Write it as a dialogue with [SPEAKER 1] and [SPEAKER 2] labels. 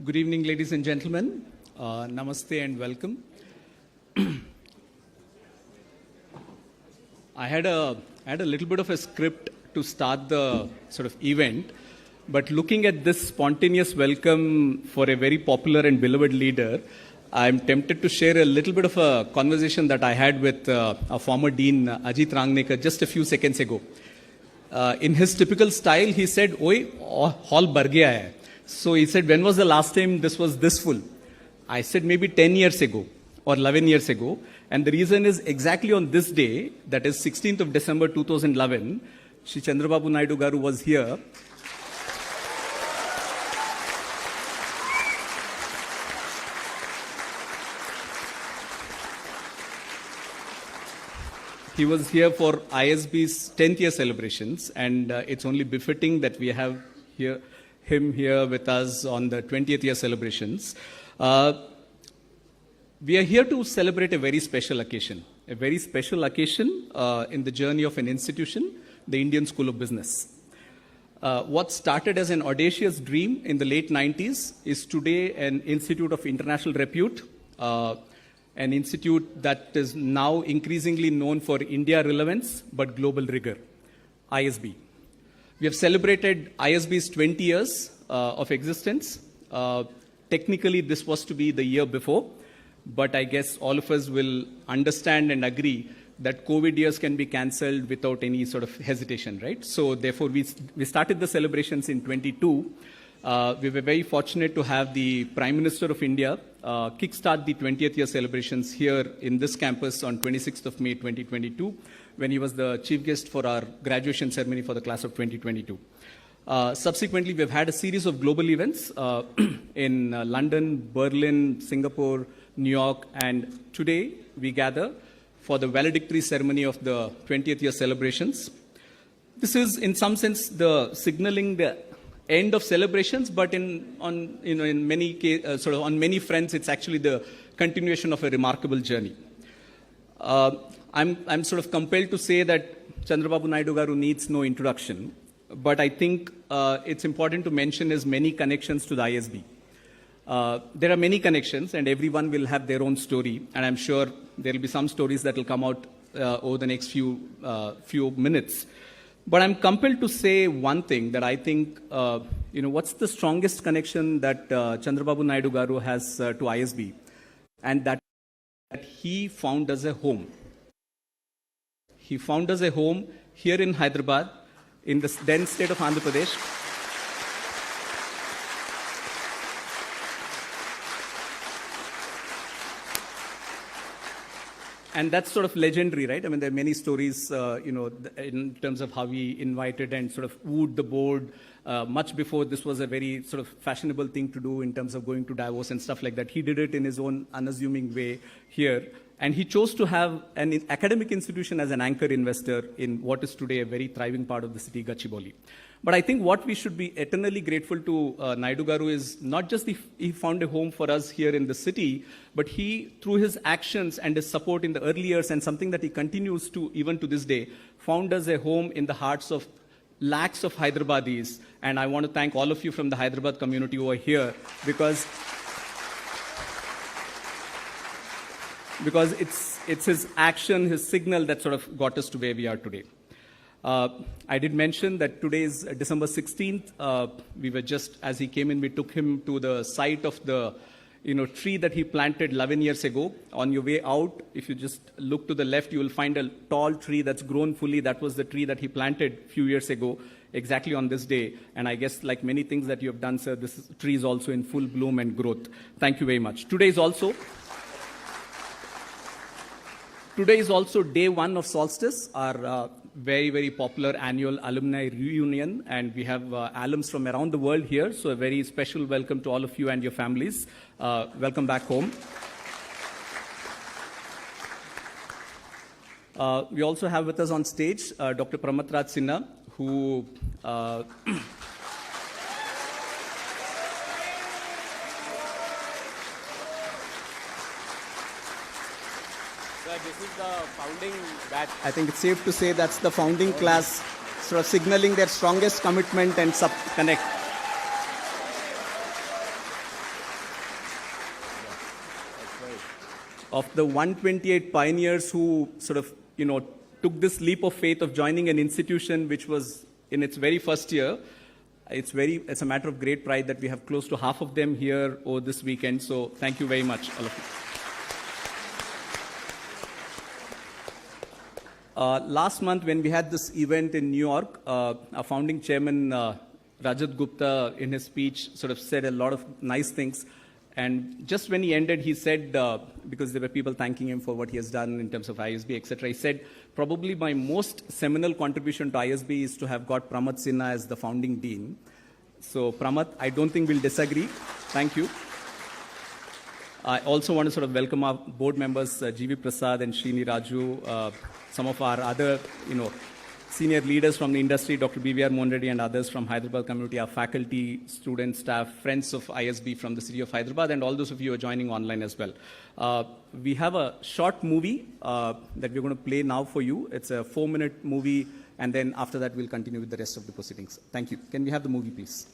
[SPEAKER 1] Good evening, ladies and gentlemen. Namaste and welcome. I had a little bit of a script to start the sort of event, but looking at this spontaneous welcome for a very popular and beloved leader, I'm tempted to share a little bit of a conversation that I had with our former dean, Ajit Rangnekar, just a few seconds ago. In his typical style, he said, "Oi, hall bhar gaya hai." So he said, "When was the last time this was this full?" I said, "Maybe 10 years ago or 11 years ago." And the reason is exactly on this day, that is 16th of December 2011, Shri Chandrababu Naidu Garu was here. He was here for ISB's 10th year celebrations, and it's only befitting that we have him here with us on the 20th year celebrations. We are here to celebrate a very special occasion in the journey of an institution, the Indian School of Business. What started as an audacious dream in the late 90s is today an institute of international repute, an institute that is now increasingly known for India relevance but global rigor, ISB. We have celebrated ISB's 20 years of existence. Technically, this was to be the year before, but I guess all of us will understand and agree that COVID years can be cancelled without any sort of hesitation, right? So therefore, we started the celebrations in 22. We were very fortunate to have the Prime Minister of India kickstart the 20th year celebrations here in this campus on 26th of May 2022, when he was the chief guest for our graduation ceremony for the class of 2022. Subsequently, we've had a series of global events in London, Berlin, Singapore, New York, and today we gather for the valedictory ceremony of the 20th year celebrations. This is, in some sense, the signaling the end of celebrations, but on many fronts, it's actually the continuation of a remarkable journey. I'm sort of compelled to say that Chandrababu Naidu Garu needs no introduction, but I think it's important to mention his many connections to the ISB. There are many connections, and everyone will have their own story, and I'm sure there will be some stories that will come out over the next few minutes. But I'm compelled to say one thing, that I think, what's the strongest connection that Chandrababu Naidu Garu has to ISB, and that he found us a home. He found us a home here in Hyderabad, in the then state of Andhra Pradesh. And that's sort of legendary, right? I mean, there are many stories, in terms of how he invited and sort of wooed the board much before this was a very sort of fashionable thing to do in terms of going to Davos and stuff like that. He did it in his own unassuming way here. And he chose to have an academic institution as an anchor investor in what is today a very thriving part of the city, Gachibowli. But I think what we should be eternally grateful to Naidu Garu is not just he found a home for us here in the city, but he, through his actions and his support in the early years, and something that he continues to even to this day, found us a home in the hearts of lakhs of Hyderabadis. And I want to thank all of you from the Hyderabad community over here, because it's his action, his signal that sort of got us to where we are today. I did mention that today is December 16th. We were just, as he came in, we took him to the site of the tree that he planted 11 years ago. On your way out, if you just look to the left, you will find a tall tree that's grown fully. That was the tree that he planted a few years ago, exactly on this day. And I guess, like many things that you have done, sir, this tree is also in full bloom and growth. Thank you very much. Today is also day one of Solstice, our very, very popular annual alumni reunion, and we have alums from around the world here, so a very special welcome to all of you and your families. Welcome back home. We also have with us on stage Dr. Pramatraj Sinha, who this is the founding batch. I think it's safe to say that's the founding class, sort of signaling their strongest commitment and connect. of the 128 pioneers who sort of, took this leap of faith of joining an institution which was in its very first year. It's a matter of great pride that we have close to half of them here over this weekend. So thank you very much, all of you. Last month, when we had this event in New York, our founding chairman, Rajat Gupta, in his speech, sort of said a lot of nice things. And just when he ended, he said, because there were people thanking him for what he has done in terms of ISB, etc., he said, probably my most seminal contribution to ISB is to have got Pramat Sinha as the founding dean. So, Pramat, I don't think we'll disagree. Thank you. I also want to sort of welcome our board members, G.V. Prasad and Srini Raju, some of our other, senior leaders from the industry, Dr. B.V.R. Monreddy and others from Hyderabad community, our faculty, students, staff, friends of ISB from the city of Hyderabad, and all those of you who are joining online as well. We have a short movie that we're going to play now for you. It's a 4-minute movie, and then after that we'll continue with the rest of the proceedings. Thank you. Can we have the movie, please?